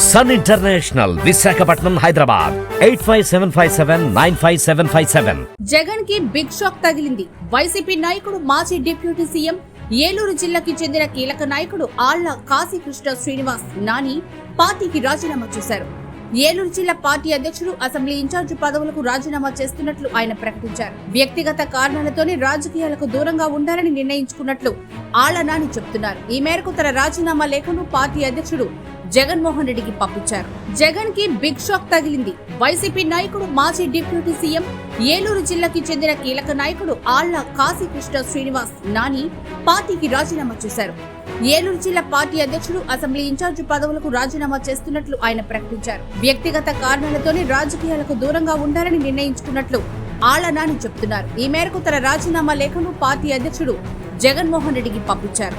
Sun International, Visakhapatnam, Hyderabad 8575795757. Jagan కి big shock తగిలింది. YCP నాయకుడు, మాజీ డిప్యూటీ సీఎం, ఏలూరు జిల్లాకి చెందిన కీలక నాయకుడు ఆళ్ల కాశీకృష్ణ శ్రీనివాస్ నాని పార్టీకి రాజీనామా చేశారు. ఏలూరు జిల్లా పార్టీ అధ్యక్షుడు, అసెంబ్లీ ఇన్ఛార్జి పదవులకు రాజీనామా చేస్తున్నట్లు ఆయన ప్రకటించారు. వ్యక్తిగత కారణాలతోనే రాజకీయాలకు దూరంగా ఉండాలని నిర్ణయించుకున్నట్లు ఆళ్ల నాని చెబుతున్నారు. ఈ మేరకు తన రాజీనామా లేఖను పార్టీ అధ్యక్షుడు జగన్మోహన్ రెడ్డికి పంపించారు. జగన్ కి బిగ్ షాక్ తగిలింది. వైసీపీ నాయకుడు, మాజీ డిప్యూటీ సీఎం, ఏలూరు జిల్లాకి చెందిన కీలక నాయకుడు ఆళ్ల కాశీకృష్ణ శ్రీనివాస్ నాని పార్టీకి రాజీనామా చేశారు. ఏలూరు జిల్లా పార్టీ అధ్యక్షుడు, అసెంబ్లీ ఇన్ఛార్జి పదవులకు రాజీనామా చేస్తున్నట్లు ఆయన ప్రకటించారు. వ్యక్తిగత కారణాలతోనే రాజకీయాలకు దూరంగా ఉండాలని నిర్ణయించుకున్నట్లు ఆళ్ల నాని చెబుతున్నారు. ఈ మేరకు తన రాజీనామా లేఖను పార్టీ అధ్యక్షుడు జగన్మోహన్ రెడ్డికి పంపించారు.